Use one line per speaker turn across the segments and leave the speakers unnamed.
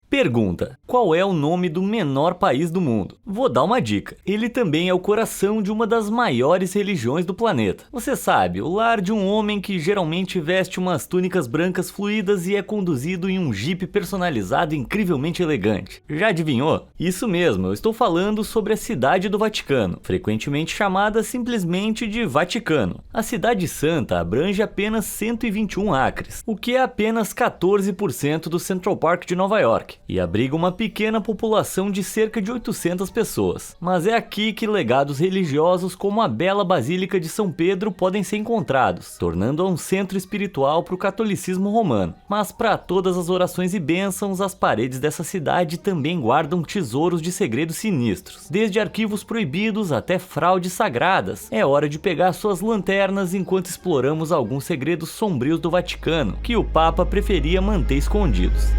Pergunta: qual é o nome do menor país do mundo? Vou dar uma dica. Ele também é o coração de uma das maiores religiões do planeta. Você sabe, o lar de um homem que geralmente veste umas túnicas brancas fluídas e é conduzido em um jipe personalizado incrivelmente elegante. Já adivinhou? Isso mesmo, eu estou falando sobre a Cidade do Vaticano, frequentemente chamada simplesmente de Vaticano. A Cidade Santa abrange apenas 121 acres, o que é apenas 14% do Central Park de Nova York. E abriga uma pequena população de cerca de 800 pessoas. Mas é aqui que legados religiosos como a bela Basílica de São Pedro podem ser encontrados, tornando-a um centro espiritual para o catolicismo romano. Mas para todas as orações e bênçãos, as paredes dessa cidade também guardam tesouros de segredos sinistros, desde arquivos proibidos até fraudes sagradas. É hora de pegar suas lanternas enquanto exploramos alguns segredos sombrios do Vaticano, que o Papa preferia manter escondidos.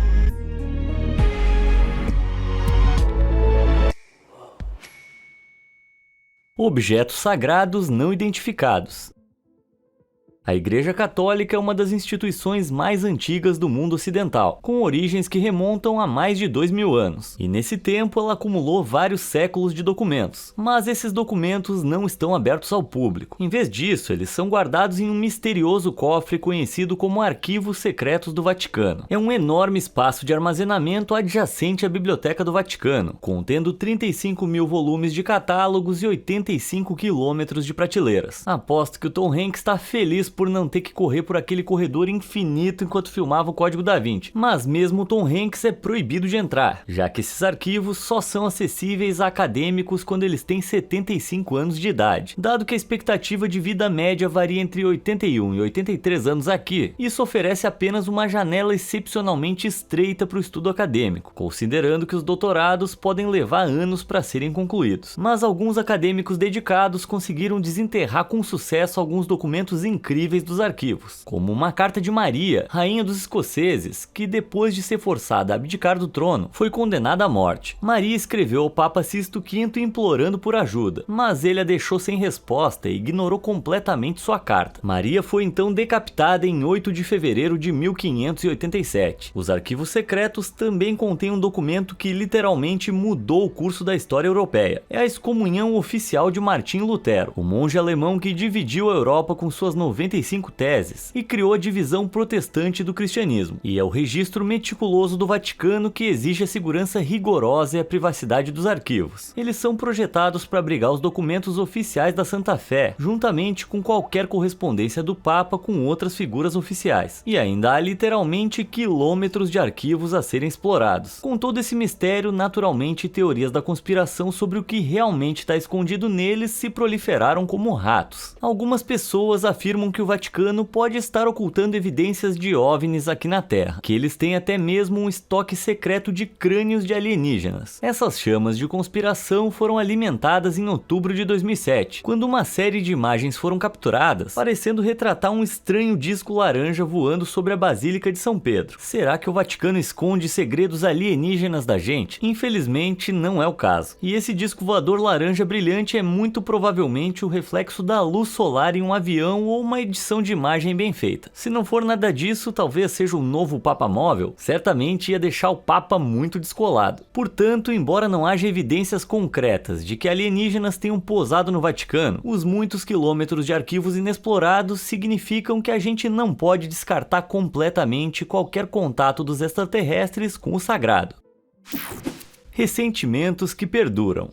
Objetos sagrados não identificados. A Igreja Católica é uma das instituições mais antigas do mundo ocidental, com origens que remontam a mais de 2000 anos, e nesse tempo ela acumulou vários séculos de documentos, mas esses documentos não estão abertos ao público. Em vez disso, eles são guardados em um misterioso cofre conhecido como Arquivos Secretos do Vaticano. É um enorme espaço de armazenamento adjacente à Biblioteca do Vaticano, contendo 35 mil volumes de catálogos e 85 quilômetros de prateleiras. Aposto que o Tom Hanks está feliz por não ter que correr por aquele corredor infinito enquanto filmava o Código da Vinci. Mas mesmo Tom Hanks é proibido de entrar, já que esses arquivos só são acessíveis a acadêmicos quando eles têm 75 anos de idade. Dado que a expectativa de vida média varia entre 81 e 83 anos aqui, isso oferece apenas uma janela excepcionalmente estreita para o estudo acadêmico, considerando que os doutorados podem levar anos para serem concluídos. Mas alguns acadêmicos dedicados conseguiram desenterrar com sucesso alguns documentos incríveis dos arquivos, como uma carta de Maria, rainha dos escoceses, que depois de ser forçada a abdicar do trono, foi condenada à morte. Maria escreveu ao Papa Sisto V implorando por ajuda, mas ele a deixou sem resposta e ignorou completamente sua carta. Maria foi então decapitada em 8 de fevereiro de 1587. Os arquivos secretos também contêm um documento que literalmente mudou o curso da história europeia. É a excomunhão oficial de Martim Lutero, o monge alemão que dividiu a Europa com suas 95 teses e criou a divisão protestante do cristianismo, e é o registro meticuloso do Vaticano que exige a segurança rigorosa e a privacidade dos arquivos. Eles são projetados para abrigar os documentos oficiais da Santa Fé, juntamente com qualquer correspondência do Papa com outras figuras oficiais. E ainda há literalmente quilômetros de arquivos a serem explorados. Com todo esse mistério, naturalmente teorias da conspiração sobre o que realmente está escondido neles se proliferaram como ratos. Algumas pessoas afirmam que o Vaticano pode estar ocultando evidências de OVNIs aqui na Terra, que eles têm até mesmo um estoque secreto de crânios de alienígenas. Essas chamas de conspiração foram alimentadas em outubro de 2007, quando uma série de imagens foram capturadas, parecendo retratar um estranho disco laranja voando sobre a Basílica de São Pedro. Será que o Vaticano esconde segredos alienígenas da gente? Infelizmente, não é o caso. E esse disco voador laranja brilhante é muito provavelmente o reflexo da luz solar em um avião ou uma edição de imagem bem feita. Se não for nada disso, talvez seja o novo Papa móvel, certamente ia deixar o Papa muito descolado. Portanto, embora não haja evidências concretas de que alienígenas tenham posado no Vaticano, os muitos quilômetros de arquivos inexplorados significam que a gente não pode descartar completamente qualquer contato dos extraterrestres com o sagrado. Ressentimentos que perduram.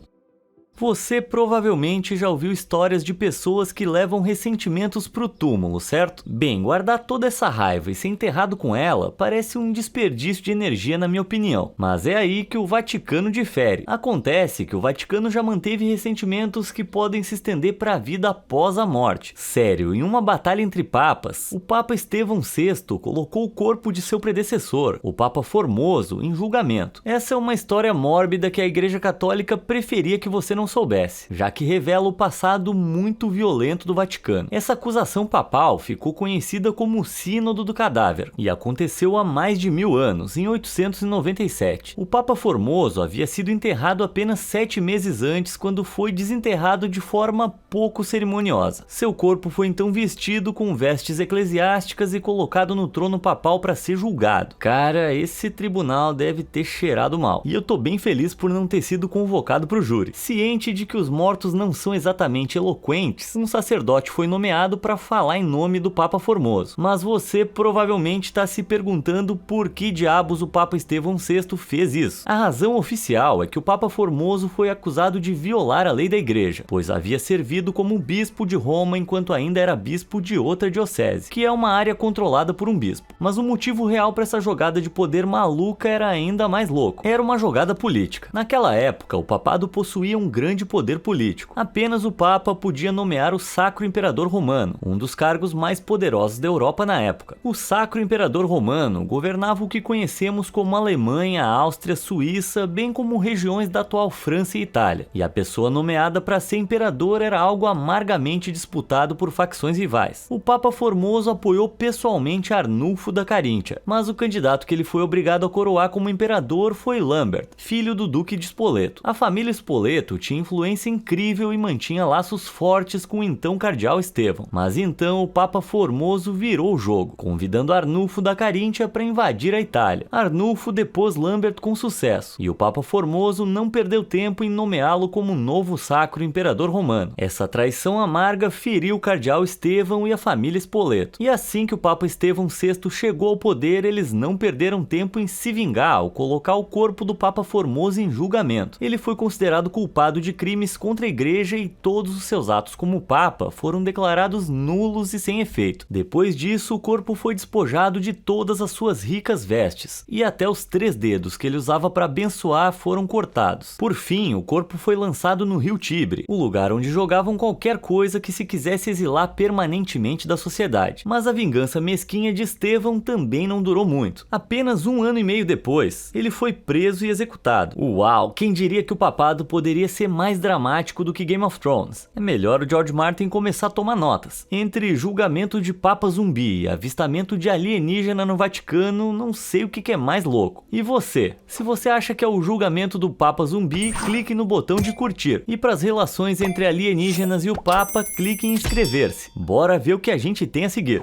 Você provavelmente já ouviu histórias de pessoas que levam ressentimentos pro túmulo, certo? Bem, guardar toda essa raiva e ser enterrado com ela parece um desperdício de energia na minha opinião, mas é aí que o Vaticano difere. Acontece que o Vaticano já manteve ressentimentos que podem se estender para a vida após a morte. Sério, em uma batalha entre papas, o Papa Estevão VI colocou o corpo de seu predecessor, o Papa Formoso, em julgamento. Essa é uma história mórbida que a Igreja Católica preferia que você não soubesse, já que revela o passado muito violento do Vaticano. Essa acusação papal ficou conhecida como o Sínodo do Cadáver e aconteceu há mais de 1000 anos, em 897. O Papa Formoso havia sido enterrado apenas 7 meses antes, quando foi desenterrado de forma pouco cerimoniosa. Seu corpo foi então vestido com vestes eclesiásticas e colocado no trono papal para ser julgado. Cara, esse tribunal deve ter cheirado mal. E eu tô bem feliz por não ter sido convocado pro júri. Ciente de que os mortos não são exatamente eloquentes, um sacerdote foi nomeado para falar em nome do Papa Formoso. Mas você provavelmente está se perguntando por que diabos o Papa Estevão VI fez isso. A razão oficial é que o Papa Formoso foi acusado de violar a lei da igreja, pois havia servido como bispo de Roma enquanto ainda era bispo de outra diocese, que é uma área controlada por um bispo. Mas o motivo real para essa jogada de poder maluca era ainda mais louco. Era uma jogada política. Naquela época, o papado possuía um grande poder político. Apenas o Papa podia nomear o Sacro Imperador Romano, um dos cargos mais poderosos da Europa na época. O Sacro Imperador Romano governava o que conhecemos como Alemanha, Áustria, Suíça, bem como regiões da atual França e Itália. E a pessoa nomeada para ser imperador era algo amargamente disputado por facções rivais. O Papa Formoso apoiou pessoalmente Arnulfo da Caríntia, mas o candidato que ele foi obrigado a coroar como imperador foi Lambert, filho do Duque de Spoleto. A família Spoleto tinha influência incrível e mantinha laços fortes com o então cardeal Estevão. Mas então o Papa Formoso virou o jogo, convidando Arnulfo da Caríntia para invadir a Itália. Arnulfo depôs Lambert com sucesso, e o Papa Formoso não perdeu tempo em nomeá-lo como novo Sacro Imperador Romano. Essa traição amarga feriu o cardeal Estevão e a família Spoleto. E assim que o Papa Estevão VI chegou ao poder, eles não perderam tempo em se vingar ao colocar o corpo do Papa Formoso em julgamento. Ele foi considerado culpado de crimes contra a igreja e todos os seus atos como Papa foram declarados nulos e sem efeito. Depois disso, o corpo foi despojado de todas as suas ricas vestes, e até os 3 dedos que ele usava para abençoar foram cortados. Por fim, o corpo foi lançado no rio Tibre, o lugar onde jogavam qualquer coisa que se quisesse exilar permanentemente da sociedade. Mas a vingança mesquinha de Estevão também não durou muito. Apenas 1 ano e meio depois, ele foi preso e executado. Uau, quem diria que o papado poderia ser mais dramático do que Game of Thrones? É melhor o George Martin começar a tomar notas. Entre julgamento de papa zumbi e avistamento de alienígena no Vaticano, não sei o que é mais louco. E você? Se você acha que é o julgamento do papa zumbi, clique no botão de curtir. E para as relações entre alienígenas e o papa, clique em inscrever-se. Bora ver o que a gente tem a seguir.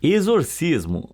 Exorcismo.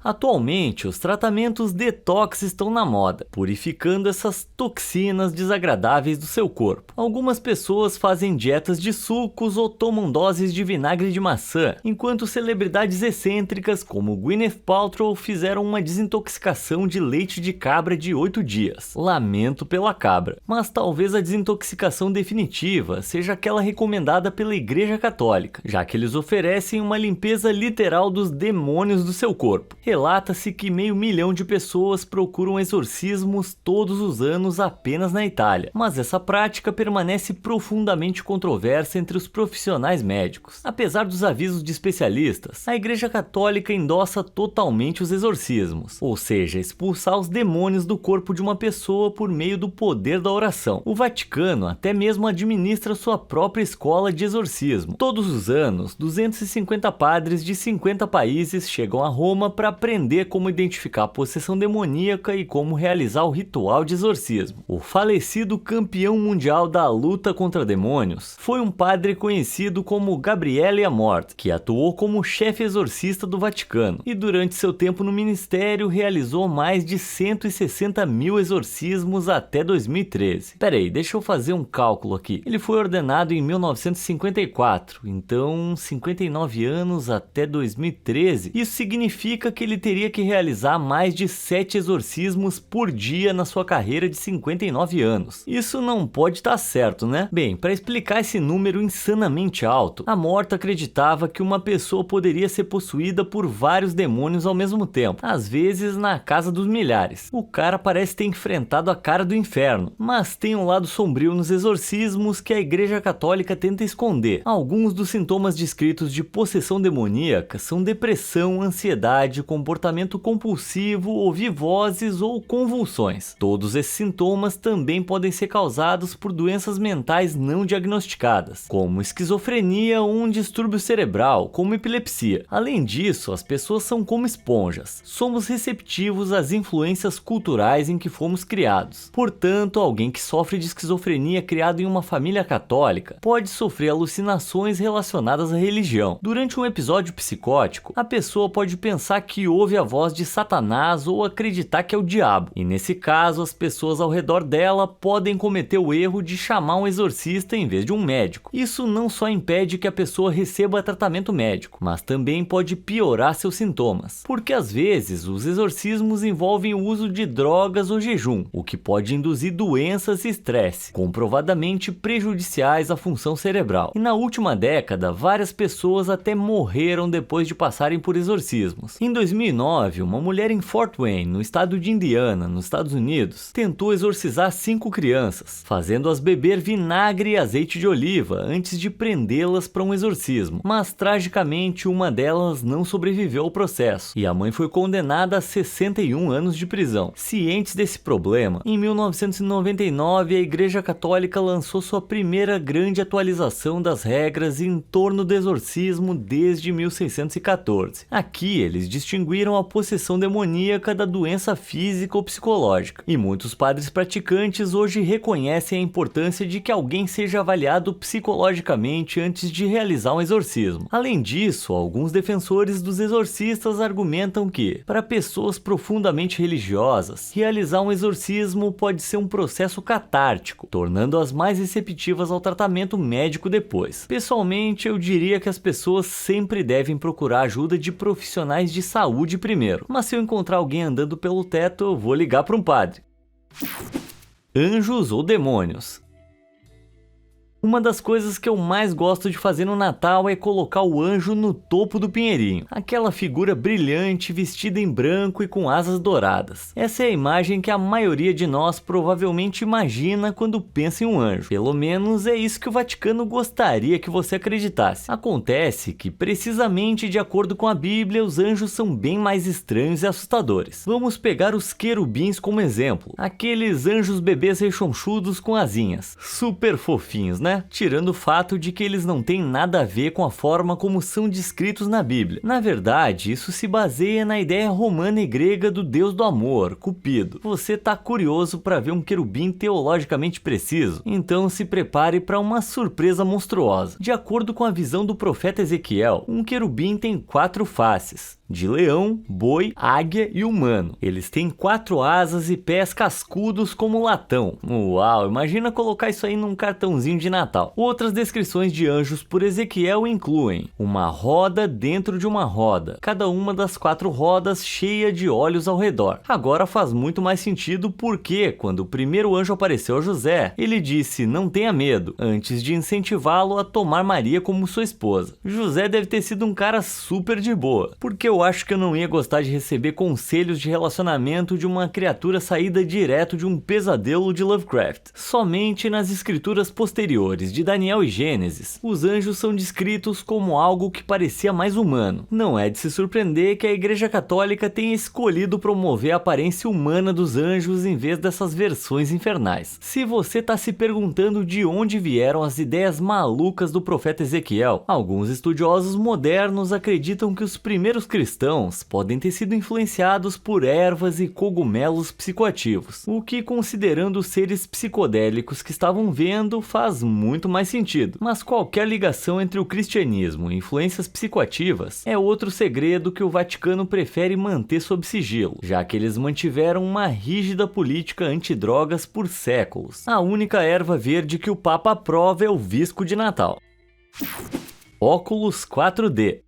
Atualmente, os tratamentos detox estão na moda, purificando essas toxinas desagradáveis do seu corpo. Algumas pessoas fazem dietas de sucos ou tomam doses de vinagre de maçã, enquanto celebridades excêntricas como Gwyneth Paltrow fizeram uma desintoxicação de leite de cabra de 8 dias. Lamento pela cabra, mas talvez a desintoxicação definitiva seja aquela recomendada pela Igreja Católica, já que eles oferecem uma limpeza literal dos demônios do seu corpo. Relata-se que 500 mil de pessoas procuram exorcismos todos os anos apenas na Itália, mas essa prática permanece profundamente controversa entre os profissionais médicos. Apesar dos avisos de especialistas, a Igreja Católica endossa totalmente os exorcismos, ou seja, expulsar os demônios do corpo de uma pessoa por meio do poder da oração. O Vaticano até mesmo administra sua própria escola de exorcismo. Todos os anos, 250 padres de 50 países chegam a Roma para aprender como identificar a possessão demoníaca e como realizar o ritual de exorcismo. O falecido campeão mundial da luta contra demônios foi um padre conhecido como Gabriele Amort, que atuou como chefe exorcista do Vaticano e durante seu tempo no ministério realizou mais de 160 mil exorcismos até 2013. Peraí, deixa eu fazer um cálculo aqui. Ele foi ordenado em 1954, então 59 anos até 2013. Isso significa que ele teria que realizar mais de 7 exorcismos por dia na sua carreira de 59 anos. Isso não pode estar certo, né? Bem, para explicar esse número insanamente alto, a Morta acreditava que uma pessoa poderia ser possuída por vários demônios ao mesmo tempo, às vezes na casa dos milhares. O cara parece ter enfrentado a cara do inferno, mas tem um lado sombrio nos exorcismos que a Igreja Católica tenta esconder. Alguns dos sintomas descritos de possessão demoníaca são depressão, ansiedade, comportamento compulsivo, ouvir vozes ou convulsões. Todos esses sintomas também podem ser causados por doenças mentais não diagnosticadas, como esquizofrenia ou um distúrbio cerebral, como epilepsia. Além disso, as pessoas são como esponjas. Somos receptivos às influências culturais em que fomos criados. Portanto, alguém que sofre de esquizofrenia criado em uma família católica pode sofrer alucinações relacionadas à religião. Durante um episódio psicótico, a pessoa pode pensar que ouve a voz de Satanás ou acreditar que é o diabo. E nesse caso, as pessoas ao redor dela podem cometer o erro de chamar um exorcista em vez de um médico. Isso não só impede que a pessoa receba tratamento médico, mas também pode piorar seus sintomas. Porque às vezes, os exorcismos envolvem o uso de drogas ou jejum, o que pode induzir doenças e estresse, comprovadamente prejudiciais à função cerebral. E na última década, várias pessoas até morreram depois de passarem por exorcismos. Em 2009, uma mulher em Fort Wayne, no estado de Indiana, nos Estados Unidos, tentou exorcizar 5 crianças, fazendo-as beber vinagre e azeite de oliva antes de prendê-las para um exorcismo. Mas, tragicamente, uma delas não sobreviveu ao processo, e a mãe foi condenada a 61 anos de prisão. Cientes desse problema, em 1999, a Igreja Católica lançou sua primeira grande atualização das regras em torno do exorcismo desde 1614. Aqui, eles distinguiram a possessão demoníaca da doença física ou psicológica, e muitos padres praticantes hoje reconhecem a importância de que alguém seja avaliado psicologicamente antes de realizar um exorcismo. Além disso, alguns defensores dos exorcistas argumentam que, para pessoas profundamente religiosas, realizar um exorcismo pode ser um processo catártico, tornando-as mais receptivas ao tratamento médico depois. Pessoalmente, eu diria que as pessoas sempre devem procurar ajuda de profissionais de saúde primeiro, mas se eu encontrar alguém andando pelo teto, eu vou ligar para um padre. Anjos ou demônios? Uma das coisas que eu mais gosto de fazer no Natal é colocar o anjo no topo do pinheirinho. Aquela figura brilhante, vestida em branco e com asas douradas. Essa é a imagem que a maioria de nós provavelmente imagina quando pensa em um anjo. Pelo menos é isso que o Vaticano gostaria que você acreditasse. Acontece que, precisamente de acordo com a Bíblia, os anjos são bem mais estranhos e assustadores. Vamos pegar os querubins como exemplo. Aqueles anjos bebês rechonchudos com asinhas. Super fofinhos, né? Tirando o fato de que eles não têm nada a ver com a forma como são descritos na Bíblia. Na verdade, isso se baseia na ideia romana e grega do deus do amor, Cupido. Você tá curioso para ver um querubim teologicamente preciso? Então se prepare para uma surpresa monstruosa. De acordo com a visão do profeta Ezequiel, um querubim tem 4 faces: de leão, boi, águia e humano. Eles têm 4 asas e pés cascudos como latão. Uau, imagina colocar isso aí num cartãozinho de Natal. Outras descrições de anjos por Ezequiel incluem uma roda dentro de uma roda, cada uma das 4 rodas cheia de olhos ao redor. Agora faz muito mais sentido porque, quando o primeiro anjo apareceu a José, ele disse: "Não tenha medo", antes de incentivá-lo a tomar Maria como sua esposa. José deve ter sido um cara super de boa, porque eu acho que eu não ia gostar de receber conselhos de relacionamento de uma criatura saída direto de um pesadelo de Lovecraft. Somente nas escrituras posteriores de Daniel e Gênesis, os anjos são descritos como algo que parecia mais humano. Não é de se surpreender que a Igreja Católica tenha escolhido promover a aparência humana dos anjos em vez dessas versões infernais. Se você está se perguntando de onde vieram as ideias malucas do profeta Ezequiel, alguns estudiosos modernos acreditam que os primeiros cristãos podem ter sido influenciados por ervas e cogumelos psicoativos, o que, considerando os seres psicodélicos que estavam vendo, faz muito mais sentido. Mas qualquer ligação entre o cristianismo e influências psicoativas é outro segredo que o Vaticano prefere manter sob sigilo, já que eles mantiveram uma rígida política antidrogas por séculos. A única erva verde que o Papa aprova é o visco de Natal. Óculos 4D.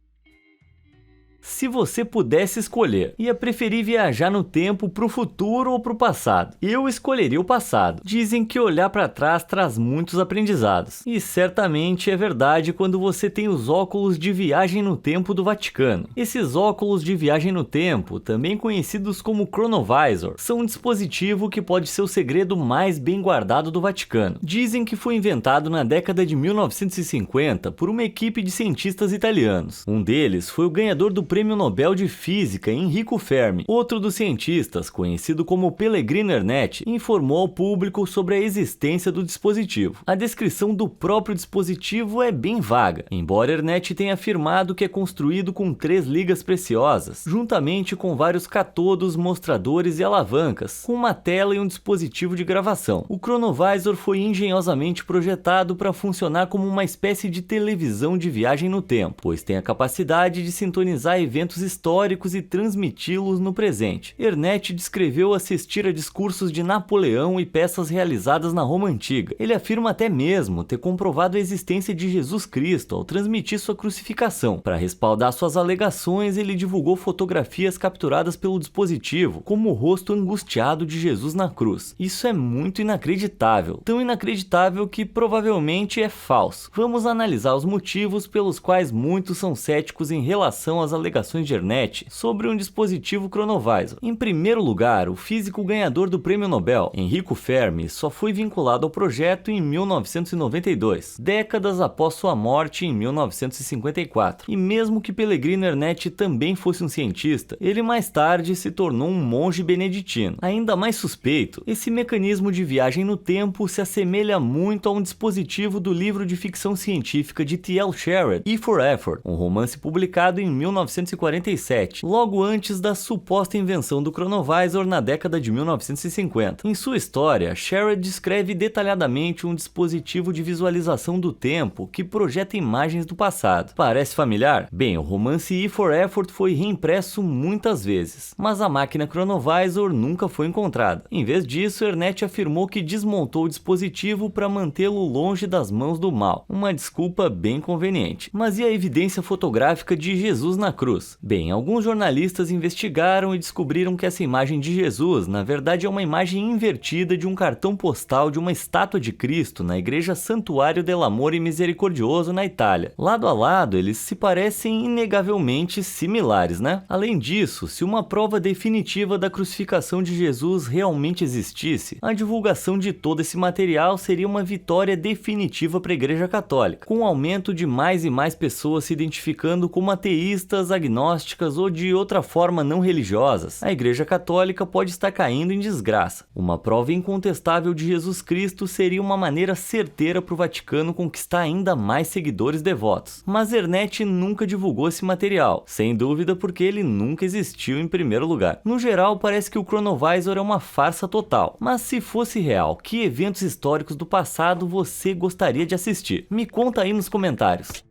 Se você pudesse escolher, ia preferir viajar no tempo pro futuro ou pro passado? Eu escolheria o passado. Dizem que olhar para trás traz muitos aprendizados. E certamente é verdade quando você tem os óculos de viagem no tempo do Vaticano. Esses óculos de viagem no tempo, também conhecidos como Chronovisor, são um dispositivo que pode ser o segredo mais bem guardado do Vaticano. Dizem que foi inventado na década de 1950 por uma equipe de cientistas italianos. Um deles foi o ganhador do prêmio Prêmio Nobel de Física Enrico Fermi, outro dos cientistas, conhecido como Pellegrino Ernetti, informou ao público sobre a existência do dispositivo. A descrição do próprio dispositivo é bem vaga, embora Ernetti tenha afirmado que é construído com 3 ligas preciosas, juntamente com vários catodos, mostradores e alavancas, com uma tela e um dispositivo de gravação. O Chronovisor foi engenhosamente projetado para funcionar como uma espécie de televisão de viagem no tempo, pois tem a capacidade de sintonizar eventos históricos e transmiti-los no presente. Ernetti descreveu assistir a discursos de Napoleão e peças realizadas na Roma Antiga. Ele afirma até mesmo ter comprovado a existência de Jesus Cristo ao transmitir sua crucificação. Para respaldar suas alegações, ele divulgou fotografias capturadas pelo dispositivo, como o rosto angustiado de Jesus na cruz. Isso é muito inacreditável, tão inacreditável que provavelmente é falso. Vamos analisar os motivos pelos quais muitos são céticos em relação às alegações de Ernetti sobre um dispositivo Chronovisor. Em primeiro lugar, o físico ganhador do Prêmio Nobel, Enrico Fermi, só foi vinculado ao projeto em 1992, décadas após sua morte em 1954. E mesmo que Pellegrino Ernetti também fosse um cientista, ele mais tarde se tornou um monge beneditino. Ainda mais suspeito, esse mecanismo de viagem no tempo se assemelha muito a um dispositivo do livro de ficção científica de T.L. Sherrod, E for Effort, um romance publicado em 1947, logo antes da suposta invenção do Chronovisor na década de 1950. Em sua história, Sherrod descreve detalhadamente um dispositivo de visualização do tempo que projeta imagens do passado. Parece familiar? Bem, o romance E for Effort foi reimpresso muitas vezes, mas a máquina Chronovisor nunca foi encontrada. Em vez disso, Ernetti afirmou que desmontou o dispositivo para mantê-lo longe das mãos do mal. Uma desculpa bem conveniente. Mas e a evidência fotográfica de Jesus na cruz? Bem, alguns jornalistas investigaram e descobriram que essa imagem de Jesus, na verdade, é uma imagem invertida de um cartão postal de uma estátua de Cristo na igreja Santuário dell'Amore Misericordioso na Itália. Lado a lado, eles se parecem inegavelmente similares, né? Além disso, se uma prova definitiva da crucificação de Jesus realmente existisse, a divulgação de todo esse material seria uma vitória definitiva para a Igreja Católica, com o aumento de mais e mais pessoas se identificando como ateístas, agnósticas ou de outra forma não religiosas. A Igreja Católica pode estar caindo em desgraça. Uma prova incontestável de Jesus Cristo seria uma maneira certeira para o Vaticano conquistar ainda mais seguidores devotos. Mas Ernetti nunca divulgou esse material, sem dúvida porque ele nunca existiu em primeiro lugar. No geral, parece que o Chronovisor é uma farsa total. Mas se fosse real, que eventos históricos do passado você gostaria de assistir? Me conta aí nos comentários.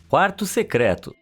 Quarto secreto.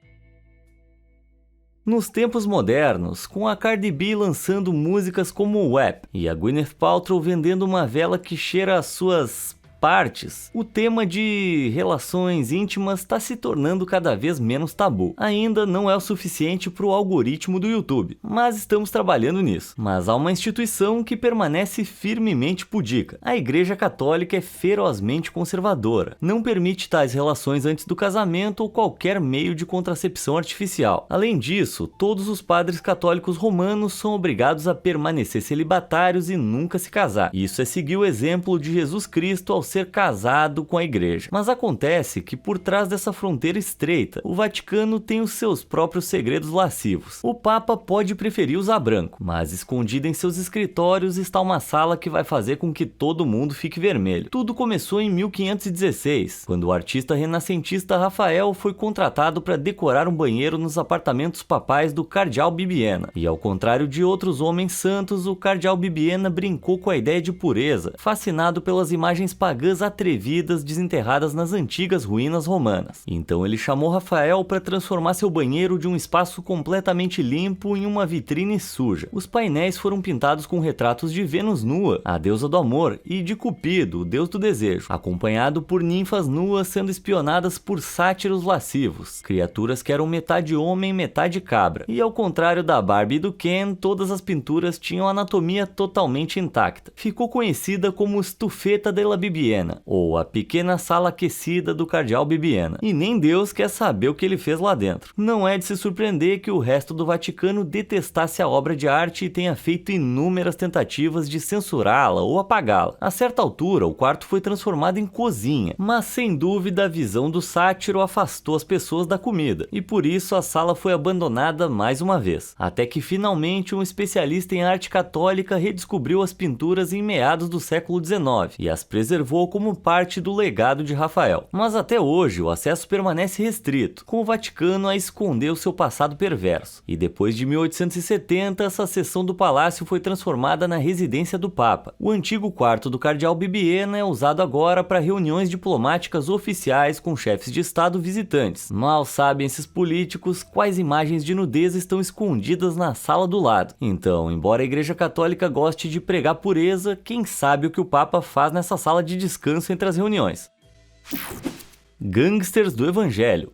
Nos tempos modernos, com a Cardi B lançando músicas como WAP e a Gwyneth Paltrow vendendo uma vela que cheira as suas partes, o tema de relações íntimas está se tornando cada vez menos tabu. Ainda não é o suficiente para o algoritmo do YouTube, mas estamos trabalhando nisso. Mas há uma instituição que permanece firmemente pudica. A Igreja Católica é ferozmente conservadora. Não permite tais relações antes do casamento ou qualquer meio de contracepção artificial. Além disso, todos os padres católicos romanos são obrigados a permanecer celibatários e nunca se casar. Isso é seguir o exemplo de Jesus Cristo ao ser casado com a igreja. Mas acontece que por trás dessa fronteira estreita, o Vaticano tem os seus próprios segredos lascivos. O Papa pode preferir usar branco, mas escondida em seus escritórios está uma sala que vai fazer com que todo mundo fique vermelho. Tudo começou em 1516, quando o artista renascentista Rafael foi contratado para decorar um banheiro nos apartamentos papais do cardeal Bibbiena. E ao contrário de outros homens santos, o cardeal Bibbiena brincou com a ideia de pureza, fascinado pelas imagens pagãs atrevidas desenterradas nas antigas ruínas romanas. Então ele chamou Rafael para transformar seu banheiro de um espaço completamente limpo em uma vitrine suja. Os painéis foram pintados com retratos de Vênus nua, a deusa do amor, e de Cupido, o deus do desejo, acompanhado por ninfas nuas sendo espionadas por sátiros lascivos, criaturas que eram metade homem, metade cabra. E ao contrário da Barbie e do Ken, todas as pinturas tinham anatomia totalmente intacta. Ficou conhecida como Stufetta della Bibbiena, Bibbiena, ou a pequena sala aquecida do cardeal Bibbiena. E nem Deus quer saber o que ele fez lá dentro. Não é de se surpreender que o resto do Vaticano detestasse a obra de arte e tenha feito inúmeras tentativas de censurá-la ou apagá-la. A certa altura, o quarto foi transformado em cozinha, mas sem dúvida a visão do sátiro afastou as pessoas da comida, e por isso a sala foi abandonada mais uma vez, até que finalmente um especialista em arte católica redescobriu as pinturas em meados do século XIX e as preservou como parte do legado de Rafael. Mas até hoje o acesso permanece restrito, com o Vaticano a esconder o seu passado perverso, e depois de 1870 essa seção do palácio foi transformada na residência do Papa. O antigo quarto do cardeal Bibbiena é usado agora para reuniões diplomáticas oficiais com chefes de estado visitantes. Mal sabem esses políticos quais imagens de nudez estão escondidas na sala do lado. Então, embora a Igreja Católica goste de pregar pureza, quem sabe o que o Papa faz nessa sala de descanso entre as reuniões? Gangsters do Evangelho.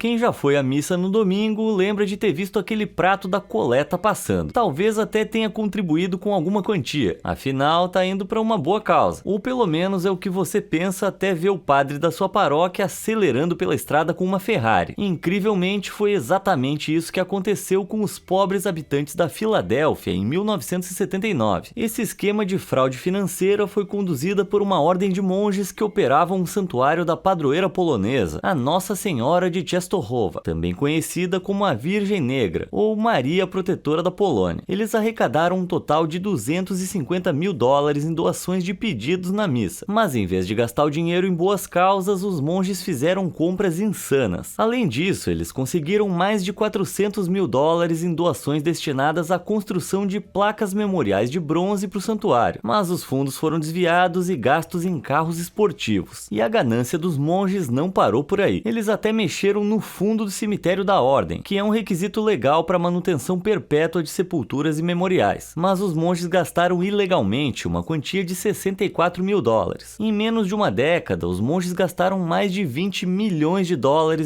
Quem já foi à missa no domingo lembra de ter visto aquele prato da coleta passando. Talvez até tenha contribuído com alguma quantia, afinal tá indo para uma boa causa. Ou pelo menos é o que você pensa até ver o padre da sua paróquia acelerando pela estrada com uma Ferrari. Incrivelmente foi exatamente isso que aconteceu com os pobres habitantes da Filadélfia em 1979. Esse esquema de fraude financeira foi conduzida por uma ordem de monges que operavam um santuário da padroeira polonesa, a Nossa Senhora de Częstochowa, também conhecida como a Virgem Negra, ou Maria Protetora da Polônia. Eles arrecadaram um total de $250 mil em doações de pedidos na missa, mas em vez de gastar o dinheiro em boas causas, os monges fizeram compras insanas. Além disso, eles conseguiram mais de $400 mil em doações destinadas à construção de placas memoriais de bronze para o santuário, mas os fundos foram desviados e gastos em carros esportivos. E a ganância dos monges não parou por aí. Eles até mexeram no fundo do cemitério da ordem, que é um requisito legal para manutenção perpétua de sepulturas e memoriais. Mas os monges gastaram ilegalmente uma quantia de $64 mil. Em menos de uma década, os monges gastaram mais de $20 milhões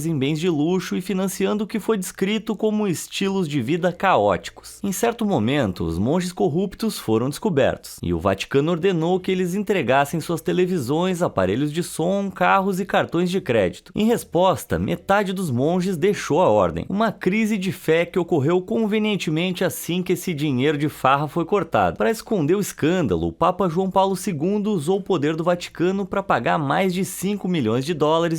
em bens de luxo e financiando o que foi descrito como estilos de vida caóticos. Em certo momento, os monges corruptos foram descobertos, e o Vaticano ordenou que eles entregassem suas televisões, aparelhos de som, carros e cartões de crédito. Em resposta, metade dos monges deixou a ordem. Uma crise de fé que ocorreu convenientemente assim que esse dinheiro de farra foi cortado. Para esconder o escândalo, o Papa João Paulo II usou o poder do Vaticano para pagar mais de $5 milhões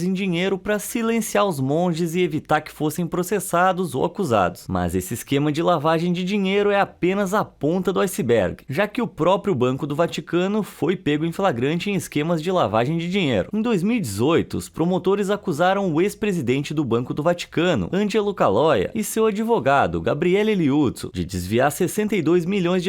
em dinheiro para silenciar os monges e evitar que fossem processados ou acusados. Mas esse esquema de lavagem de dinheiro é apenas a ponta do iceberg, já que o próprio Banco do Vaticano foi pego em flagrante em esquemas de lavagem de dinheiro. Em 2018, os promotores acusaram o ex-presidente do Banco do Vaticano, Angelo Caloia, e seu advogado, Gabriele Liuzzo, de desviar $62 milhões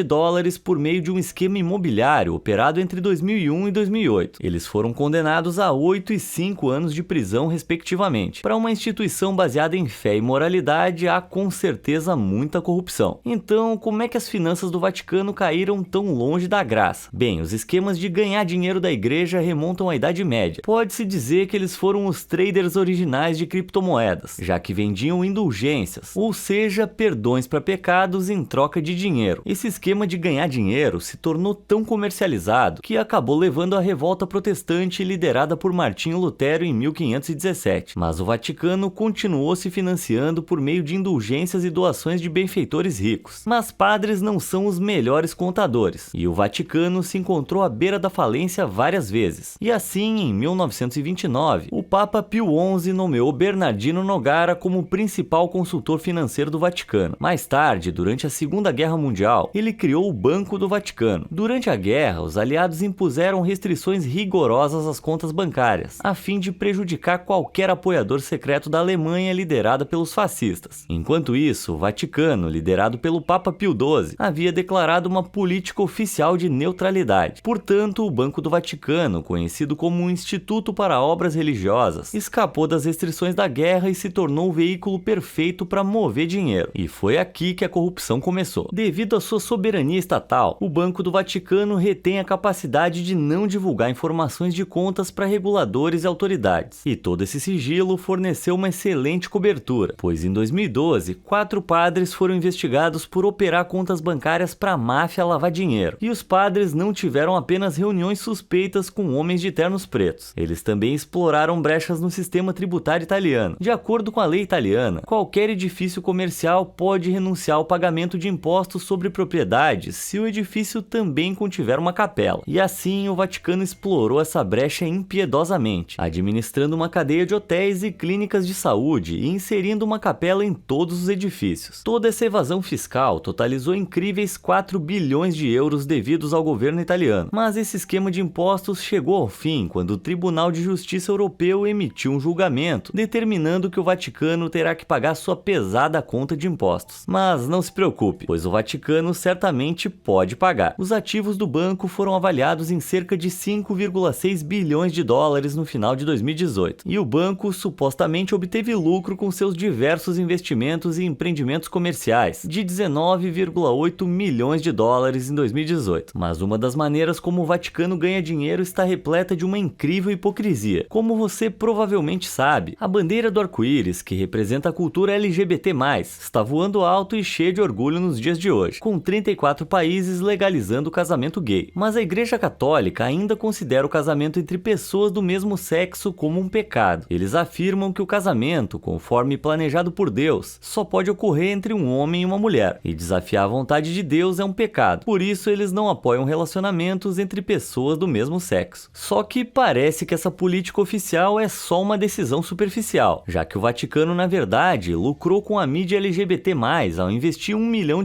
por meio de um esquema imobiliário operado entre 2001 e 2008. Eles foram condenados a 8 e 5 anos de prisão, respectivamente. Para uma instituição baseada em fé e moralidade, há com certeza muita corrupção. Então, como é que as finanças do Vaticano caíram tão longe da graça? Bem, os esquemas de ganhar dinheiro da igreja remontam à Idade Média. Pode-se dizer que eles foram os traders originais de criptomoedas, já que vendiam indulgências, ou seja, perdões para pecados em troca de dinheiro. Esse esquema de ganhar dinheiro se tornou tão comercializado que acabou levando à revolta protestante liderada por Martinho Lutero em 1517. Mas o Vaticano continuou se financiando por meio de indulgências e doações de benfeitores ricos. Mas padres não são os melhores contadores, e o Vaticano se encontrou à beira da falência várias vezes. E assim, em 1929, o Papa Pio XI nomeou Bernardino Nogara como principal consultor financeiro do Vaticano. Mais tarde, durante a Segunda Guerra Mundial, ele criou o Banco do Vaticano. Durante a guerra, os aliados impuseram restrições rigorosas às contas bancárias, a fim de prejudicar qualquer apoiador secreto da Alemanha liderada pelos fascistas. Enquanto isso, o Vaticano, liderado pelo Papa Pio XII, havia declarado uma política oficial de neutralidade. Portanto, o Banco do Vaticano, conhecido como um Instituto para Obras Religiosas, escapou das restrições da guerra guerra e se tornou o veículo perfeito para mover dinheiro. E foi aqui que a corrupção começou. Devido à sua soberania estatal, o Banco do Vaticano retém a capacidade de não divulgar informações de contas para reguladores e autoridades. E todo esse sigilo forneceu uma excelente cobertura, pois em 2012, 4 padres foram investigados por operar contas bancárias para a máfia lavar dinheiro. E os padres não tiveram apenas reuniões suspeitas com homens de ternos pretos. Eles também exploraram brechas no sistema tributário italiano. De acordo com a lei italiana, qualquer edifício comercial pode renunciar ao pagamento de impostos sobre propriedades se o edifício também contiver uma capela. E assim, o Vaticano explorou essa brecha impiedosamente, administrando uma cadeia de hotéis e clínicas de saúde e inserindo uma capela em todos os edifícios. Toda essa evasão fiscal totalizou incríveis 4 bilhões de euros devidos ao governo italiano. Mas esse esquema de impostos chegou ao fim quando o Tribunal de Justiça Europeu emitiu um julgamento, determinando que o Vaticano terá que pagar sua pesada conta de impostos. Mas não se preocupe, pois o Vaticano certamente pode pagar. Os ativos do banco foram avaliados em cerca de 5,6 bilhões de dólares no final de 2018, e o banco supostamente obteve lucro com seus diversos investimentos e empreendimentos comerciais, de 19,8 milhões de dólares em 2018. Mas uma das maneiras como o Vaticano ganha dinheiro está repleta de uma incrível hipocrisia. Como você provavelmente sabe, a bandeira do arco-íris, que representa a cultura LGBT+, está voando alto e cheia de orgulho nos dias de hoje, com 34 países legalizando o casamento gay. Mas a Igreja Católica ainda considera o casamento entre pessoas do mesmo sexo como um pecado. Eles afirmam que o casamento, conforme planejado por Deus, só pode ocorrer entre um homem e uma mulher, e desafiar a vontade de Deus é um pecado. Por isso, eles não apoiam relacionamentos entre pessoas do mesmo sexo. Só que parece que essa política oficial é só uma decisão superficial, já que o Vaticano, na verdade, lucrou com a mídia LGBT+, ao investir $1 milhão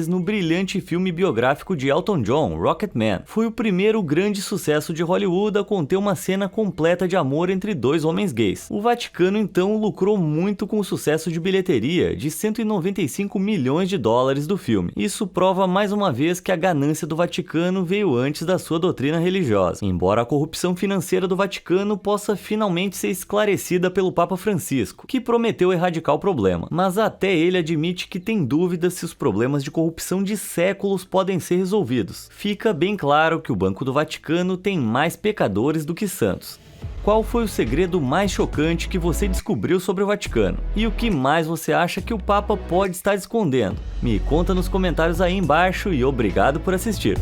no brilhante filme biográfico de Elton John, Rocketman. Foi o primeiro grande sucesso de Hollywood a conter uma cena completa de amor entre 2 homens gays. O Vaticano, então, lucrou muito com o sucesso de bilheteria de $195 milhões do filme. Isso prova mais uma vez que a ganância do Vaticano veio antes da sua doutrina religiosa. Embora a corrupção financeira do Vaticano possa finalmente ser esclarecida pelo Papa Francisco, que prometeu erradicar o problema, mas até ele admite que tem dúvidas se os problemas de corrupção de séculos podem ser resolvidos. Fica bem claro que o Banco do Vaticano tem mais pecadores do que santos. Qual foi o segredo mais chocante que você descobriu sobre o Vaticano? E o que mais você acha que o Papa pode estar escondendo? Me conta nos comentários aí embaixo e obrigado por assistir.